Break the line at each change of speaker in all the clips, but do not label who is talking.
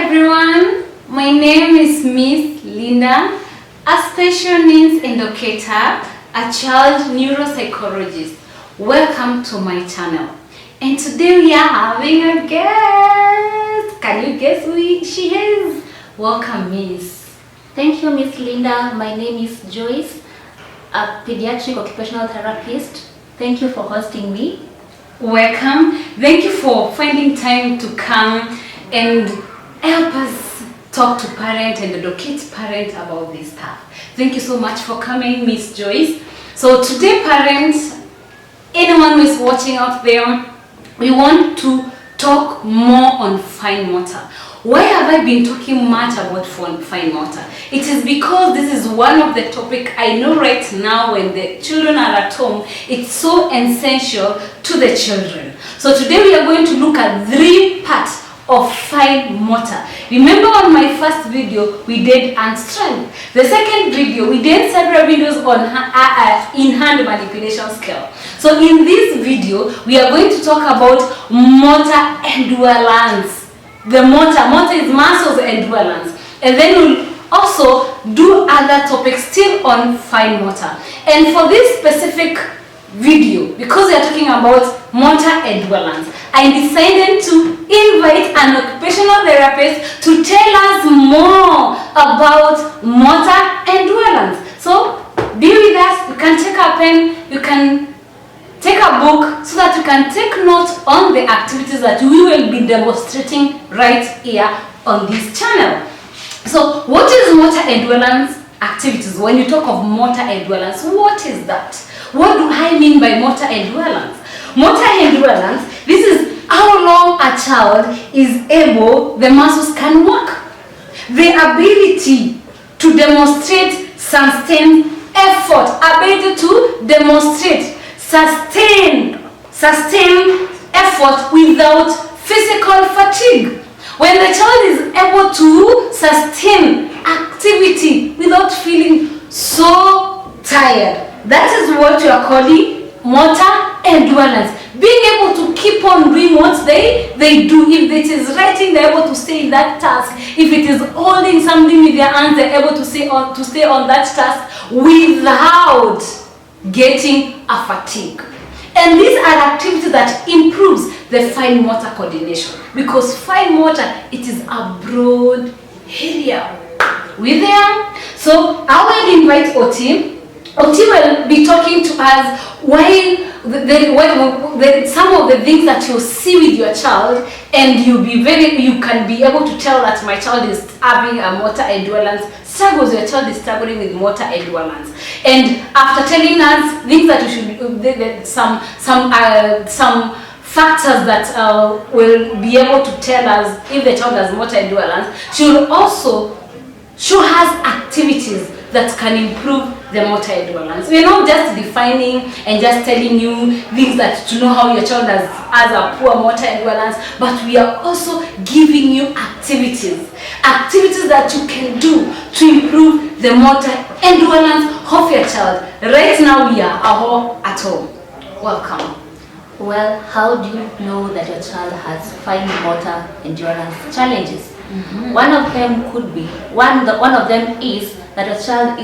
everyone, my name is Miss Linda, a special needs educator, a child neuropsychologist. Welcome to my channel. And today we are having a guest. Can you guess who she is? Welcome, Miss.
Thank you, Miss Linda. My name is Joyce, a pediatric occupational therapist. Thank you for hosting me.
Welcome. Thank you for finding time to come and help us talk to parents and educate parents about this stuff. Thank you so much for coming, Miss Joyce. So today, parents, anyone who is watching out there, we want to talk more on fine motor. Why have I been talking much about fine motor? It is because this is one of the topics I know right now when the children are at home. It's so essential to the children. So today we are going to look at 3 parts of fine motor. Remember on my first video we did hand strength. The second video we did several videos on in-hand manipulation skill. So in this video we are going to talk about motor endurance. The motor is muscles endurance, and then we'll also do other topics still on fine motor. And for this specific video, because we are talking about motor endurance, I decided to invite an occupational therapist to tell us more about motor endurance. So be with us. You can take a pen, you can take a book so that you can take note on the activities that we will be demonstrating right here on this channel. So what is motor endurance activities? When you talk of motor endurance, what is that? What do I mean by motor endurance? Motor endurance, this is how long a child is able, the muscles can work. The ability to demonstrate sustained effort, ability to demonstrate sustain effort without physical fatigue. When the child is able to sustain activity without feeling so tired, that is what you are calling motor endurance. Being able to keep on doing what they do. If it is writing, they're able to stay in that task. If it is holding something with their hands, they're able to stay on that task without getting a fatigue. And these are activities that improves the fine motor coordination, because fine motor, it is a broad area. We there? So I will invite Oti. Oti will be talking to us while some of the things that you see with your child, and you can be able to tell that my child is having a motor endurance struggles, your child is struggling with motor endurance. And after telling us things that you should, some factors that will be able to tell us if the child has motor endurance, she will also show us activities that can improve the motor endurance. We are not just defining and just telling you things that to know how your child has a poor motor endurance, but we are also giving you activities that you can do to improve the motor endurance of your child. Right now we are at home. Welcome.
Well, how do you know that your child has fine motor endurance challenges? One of them could be, one of them is that a child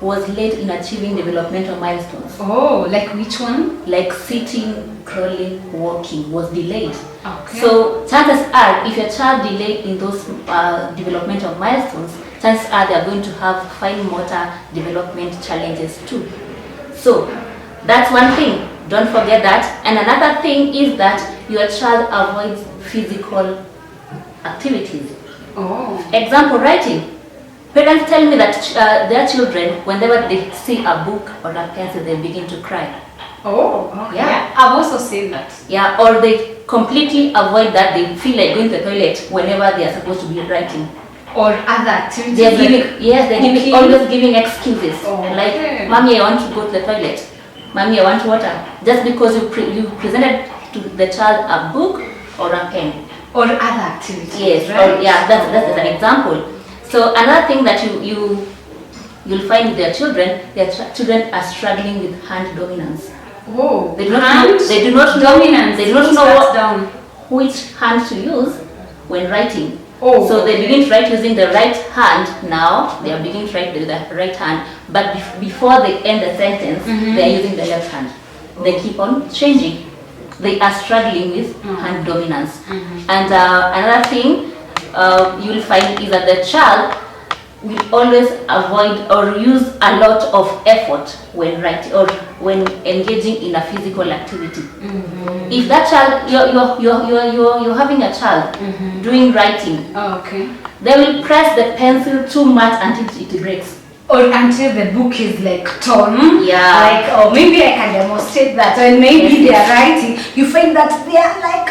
was late in achieving developmental milestones.
Oh, like which one?
Like sitting, crawling, walking was delayed.
Okay.
So chances are, if your child delayed in those developmental milestones, chances are they are going to have fine motor development challenges too. So that's one thing. Don't forget that. And another thing is that your child avoids physical activities.
Oh.
Example, writing. Parents tell me that their children, whenever they see a book or a pencil, they begin to cry.
Oh, okay. Yeah. I've also seen that.
Yeah, or they completely avoid that. They feel like going to the toilet whenever they are supposed to be writing.
Or other activities.
They're giving, always giving excuses.
Oh,
like,
okay.
Mommy, I want to go to the toilet. Mommy, I want water. Just because you presented to the child a book or a pen.
Or other activities.
Yes,
right?
That's an example. So another thing that you'll find with their children are struggling with hand dominance.
Oh,
they do not know
dominance.
They do not know which hand to use when writing.
Oh,
so they
okay.
begin to write using the right hand. Now they are beginning to write with the right hand, but before they end the sentence, they are using the left hand. They keep on changing. They are struggling with hand dominance. And another thing you will find is that the child will always avoid or use a lot of effort when writing or when engaging in a physical activity. If that child, you're having a child doing writing, they will press the pencil too much until it breaks.
Or until the book is like torn.
Yeah.
Like, or maybe I can demonstrate that. Or maybe they are writing. You find that they are like,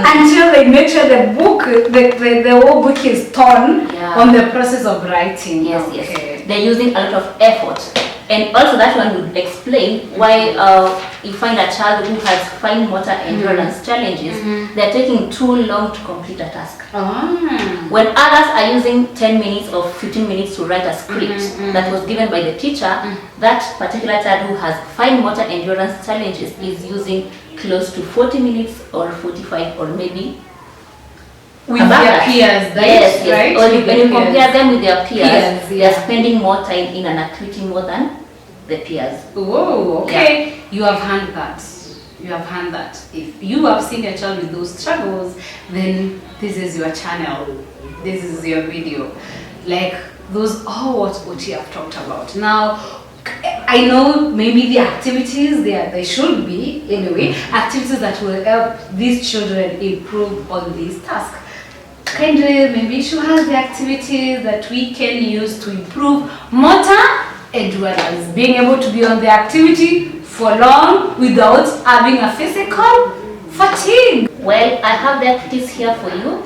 until they make sure the book, the whole book is torn on the process of writing.
Yes, yes. They're using a lot of effort. And also that one would explain why you find a child who has fine motor endurance challenges, they're taking too long to complete a task. When others are using 10 minutes or 15 minutes to write a script that was given by the teacher, that particular child who has fine motor endurance challenges is using close to 40 minutes or 45 or maybe
with their peers,
yes,
right?
Or when you compare them with their peers, they are spending more time in an activity more than the peers.
Oh, okay. Yeah. You have heard that. You have heard that. If you have seen your child with those struggles, then this is your channel. This is your video. Like those are what you have talked about. Now, I know maybe the activities they should be anyway activities that will help these children improve on these tasks. Kindly, maybe show us the activities that we can use to improve motor endurance, being able to be on the activity for long without having a physical fatigue.
Well, I have the activities here for you.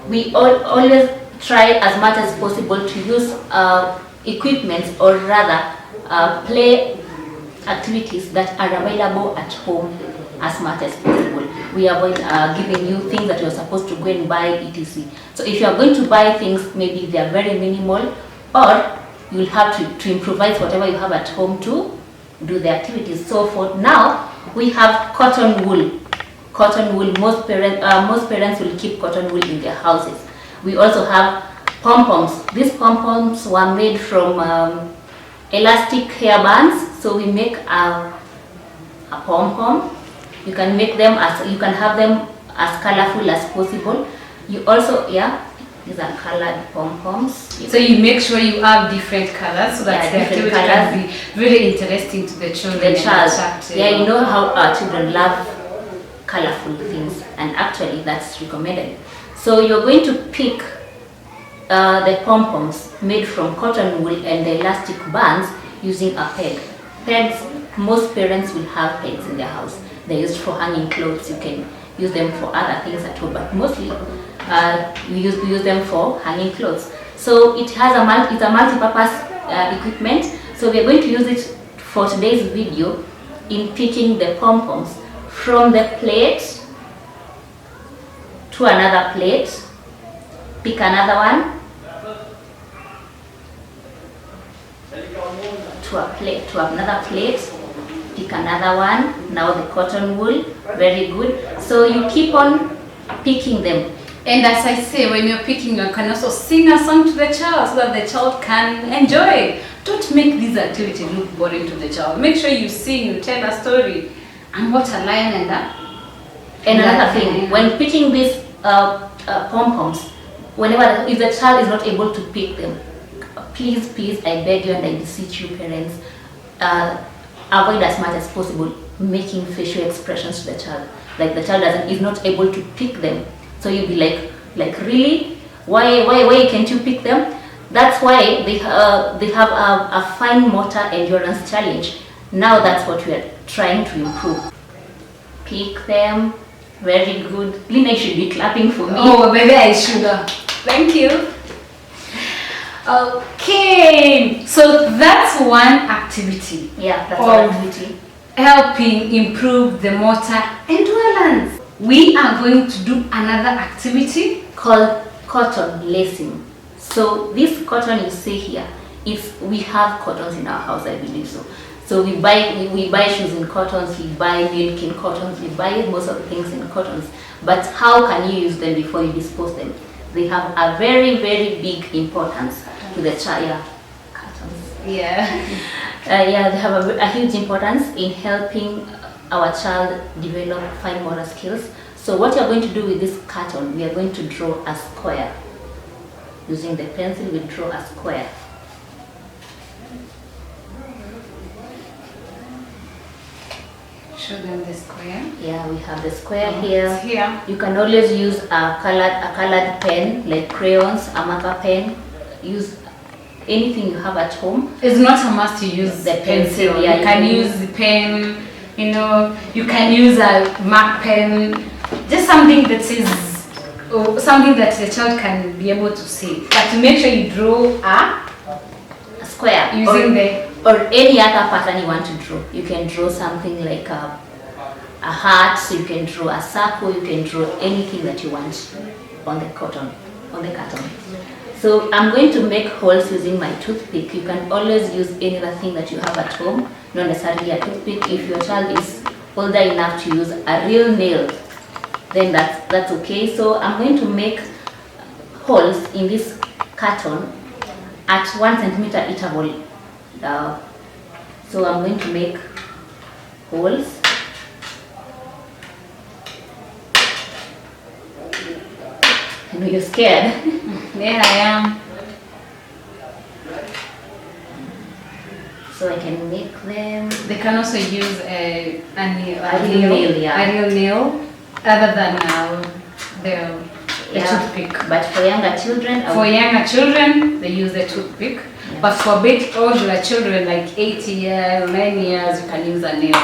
We always try as much as possible to use equipment or rather play activities that are available at home as much as possible. We avoid giving you things that you're supposed to go and buy, etc. So if you are going to buy things, maybe they are very minimal, or you'll have to improvise whatever you have at home to do the activities. So for now, we have cotton wool. Cotton wool, most parents will keep cotton wool in their houses. We also have pom-poms. These pom-poms were made from elastic hair bands. So we make a pom-pom. You can make them you can have them as colorful as possible. You also, these are colored pom-poms.
So you make sure you have different colors so that the activity can be very interesting to the children.
The child. You know how our children love colorful things, and actually that's recommended. So you're going to pick the pom-poms made from cotton wool and the elastic bands using a peg. Pegs, most parents will have pegs in their house. They're used for hanging clothes. You can use them for other things at home, but mostly we use them for hanging clothes. So it has it's a multi-purpose equipment. So we're going to use it for today's video in picking the pom-poms from the plate to another plate. Pick another one to a plate, to another plate. Pick another one. Now the cotton wool, very good. So you keep on picking them.
And as I say, when you're picking, you can also sing a song to the child so that the child can enjoy. Don't make this activity look boring to the child. Make sure you sing, you tell a story, and watch a lion and that.
And another thing, when picking these pom-poms, if the child is not able to pick them, please, I beg you and I beseech you, parents, avoid as much as possible making facial expressions to the child. Like the child is not able to pick them. So you'll be like really? Why can't you pick them? That's why they have a fine motor endurance challenge. Now that's what we are trying to improve. Pick them. Very good. Lina, you should be clapping for me.
Oh, maybe I should. Thank you. Okay, so that's one activity.
Yeah, that's one activity.
Helping improve the motor endurance. We are going to do another activity
called cotton lacing. So this cotton you see here, we have cottons in our house, I believe so. So we buy shoes in cottons, we buy milk in cottons, we buy most of the things in cottons. But how can you use them before you dispose them? They have a very, very big importance to the child. Yeah, cartons.
Yeah.
Yeah, they have a huge importance in helping our child develop fine motor skills. So what you're going to do with this carton, we are going to draw a square. Using the pencil, we draw a square.
Show them the square.
Yeah, we have the square here.
It's here.
You can always use a colored pen, like crayons, a marker pen. Use anything you have at home.
It's not a must to use
The pencil, yeah,
you can use the pen, you can use a mark pen, just something that is something that the child can be able to see. But make sure you draw
A square
using
or any other pattern you want to draw. You can draw something like a heart, so you can draw a circle, you can draw anything that you want on the carton. So I'm going to make holes using my toothpick. You can always use any other thing that you have at home, not necessarily a toothpick. If your child is older enough to use a real nail, then that's okay. So I'm going to make holes in this carton at 1 centimeter interval. So I'm going to make holes. I know you're scared.
Yeah, I am.
So I can make them.
They can also use a
real nail, yeah.
A real nail, other than the toothpick.
But for younger children,
For younger children, they use the toothpick.
Yeah.
But for big older children, like 8 years, 9 years, you can use a nail.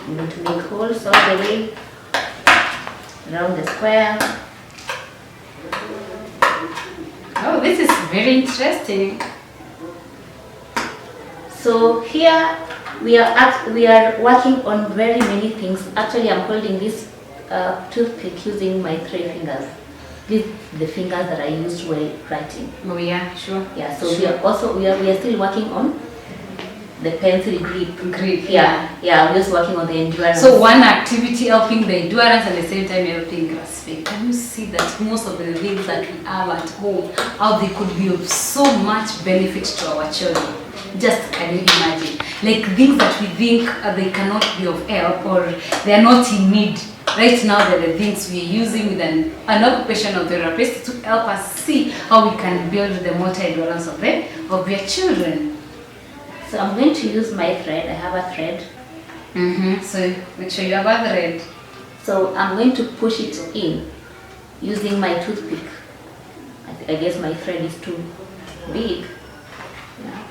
I'm going to make holes all the way around the square.
Oh, this is very interesting.
So here we are working on very many things. Actually, I'm holding this toothpick using my 3 fingers. These are the fingers that I used while writing.
Oh yeah, sure.
Yeah. So we are still working on the pencil grip.
Yeah.
Yeah. We're just working on the endurance.
So one activity helping the endurance and at the same time helping grasping. Can you see that most of the things that we have at home, how they could be of so much benefit to our children? Just can you imagine? Like things that we think they cannot be of help or they are not in need. Right now, they're the things we're using with an occupational therapist to help us see how we can build the motor endurance of your children.
So I'm going to use my thread. I have a thread.
So make sure you have a thread.
So I'm going to push it in using my toothpick. I guess my thread is too big. Yeah.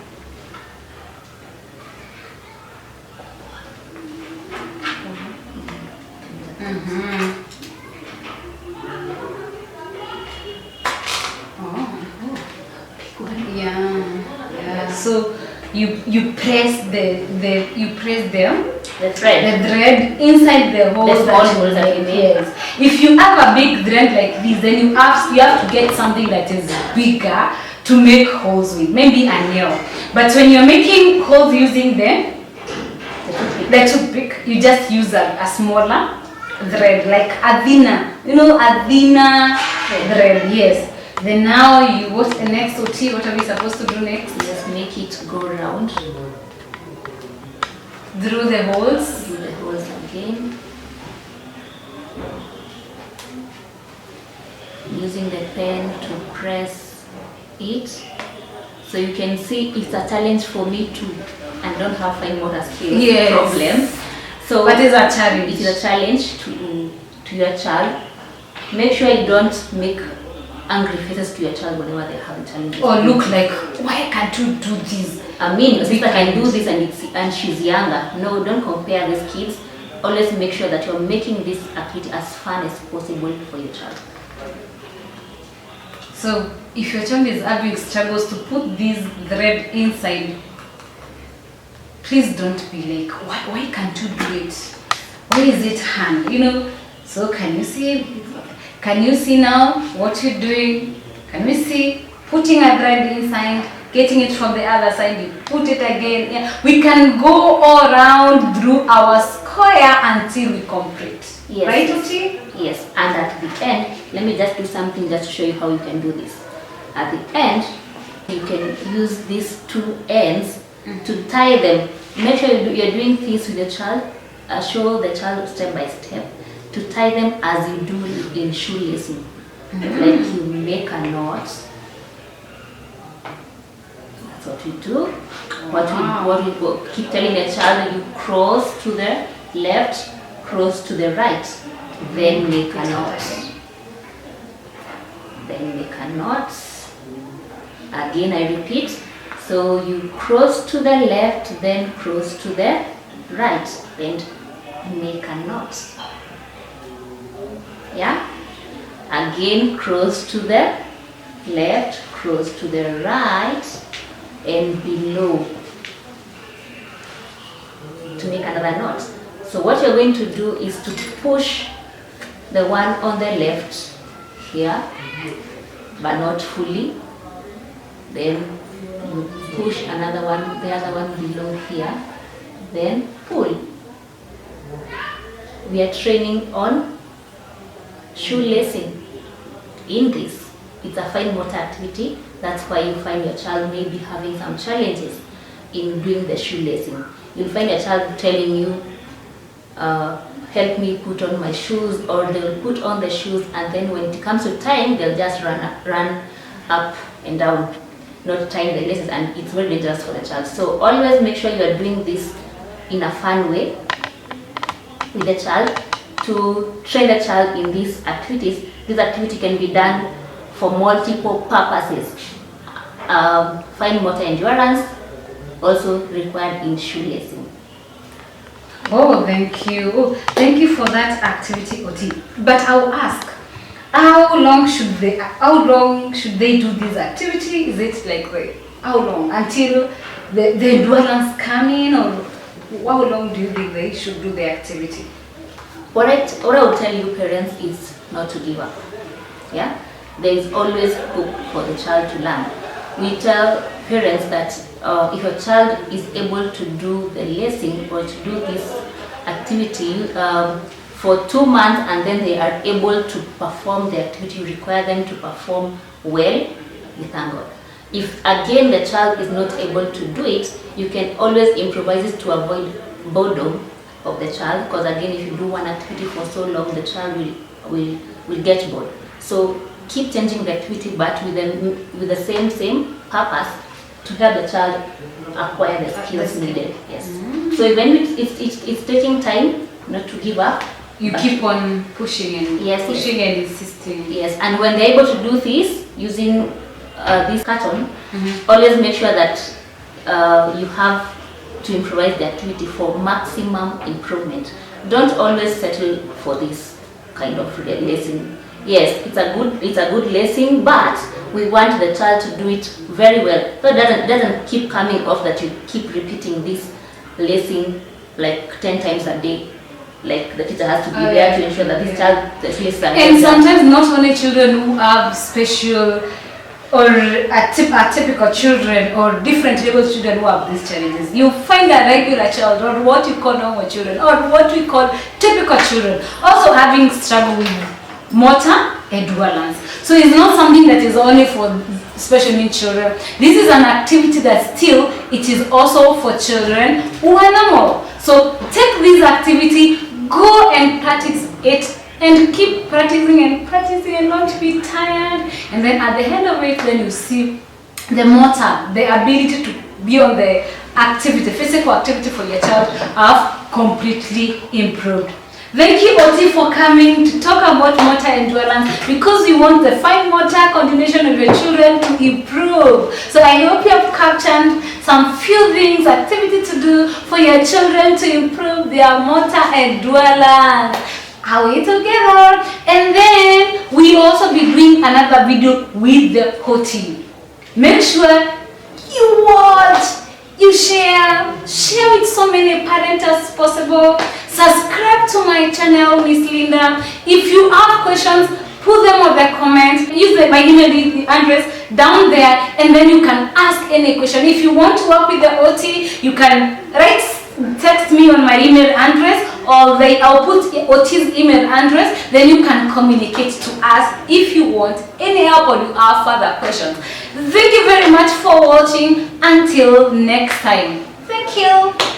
Yeah. So you press the thread inside the hole.
The small holes that you made.
Yes. If you have a big thread like this, then you have to get something that is bigger to make holes with, maybe a nail. But when you're making holes using the toothpick, you just use a smaller thread, like a thinner, a thinner thread. Yes. Then now what's the next OT? What are we supposed to do next?
Just make it go round
through the holes.
Through the holes again. Using the pen to press it. So you can see it's a challenge for me too. I don't have fine motor skills problem. So
what is a challenge?
It is a challenge to your child. Make sure you don't make angry faces to your child whenever they're having challenges.
Or look like, why can't you do this?
I mean, your sister can do this and she's younger. No, don't compare these kids. Always make sure that you're making this activity as fun as possible for your child.
So if your child is having struggles to put this thread inside, please don't be like, why can't you do it? Why is it hand? So can you see? Can you see now what you're doing? Can we see putting a thread inside, getting it from the other side, you put it again. Yeah. We can go all around through our square until we complete.
Yes.
Right, Oti?
Yes, and at the end, let me just do something just to show you how you can do this. At the end, you can use these two ends to tie them. Make sure you're doing this with the child. Show the child step by step to tie them as you do in shoelacing. Like you make a knot. That's what we do. What we keep telling the child, you cross to the left, cross to the right, then make a knot. Then make a knot. Again, I repeat. So you cross to the left, then cross to the right, and make a knot. Yeah? Again, cross to the left, cross to the right, and below to make another knot. So what you're going to do is to push the one on the left here, but not fully. Then you push another one, the other one below here, then pull. We are training on shoelacing in this. It's a fine motor activity. That's why you find your child may be having some challenges in doing the shoelacing. You'll find your child telling you, help me put on my shoes, or they'll put on the shoes, and then when it comes to tying, they'll just run up and down, not tying the laces, and it's very dangerous for the child. So always make sure you are doing this in a fun way with the child to train the child in these activities. This activity can be done for multiple purposes. Fine motor endurance also required in shoelacing.
Oh, thank you. Oh, thank you for that activity, Oti. But I'll ask, how long should they do this activity? Is it like how long until the endurance come in, or how long do you think they should do the activity?
What I would tell you parents is not to give up. Yeah, there is always hope for the child to learn. We tell parents that if a child is able to do the lacing or to do this activity for 2 months, and then they are able to perform the activity, you require them to perform well, we thank God. If again the child is not able to do it, you can always improvise it to avoid boredom of the child, because again, if you do one activity for so long, the child will get bored. So keep changing the activity, but with the same purpose, to help the child acquire the skills needed. Yes. So when it's taking time, not to give up.
You keep on pushing and pushing and insisting.
Yes, and when they're able to do this using this carton, always make sure that you have to improvise the activity for maximum improvement. Don't always settle for this kind of lacing. Yes, it's a good lacing, but we want the child to do it very well. So it doesn't keep coming off, that you keep repeating this lacing like 10 times a day. Like the teacher has to be there to ensure that this child at least.
And sometimes not only children who have special or atypical children or different able children who have these challenges. You find a regular child, or what you call normal children, or what we call typical children, also having struggle with motor endurance. So it's not something that is only for special needs children. This is an activity that still it is also for children who are normal. So take this activity, go and practice it, and keep practicing and not be tired. And then at the end of it, then you see the motor, the ability to be on the activity, physical activity for your child have completely improved. Thank you, Oti, for coming to talk about motor endurance, because we want the fine motor coordination of your children to improve. So I hope you have captured some few things, activity to do for your children to improve their motor endurance. Are we together? And then we will also be doing another video with the Oti. Make sure you watch, you share with so many parents as possible. Subscribe to my channel, Miss Linda. If you have questions, put them on the comments. Use my email address down there, and then you can ask any question. If you want to work with the OT, you can text me on my email address, or I'll put Oti's email address. Then you can communicate to us if you want any help or you have further questions. Thank you very much for watching. Until next time. Thank you.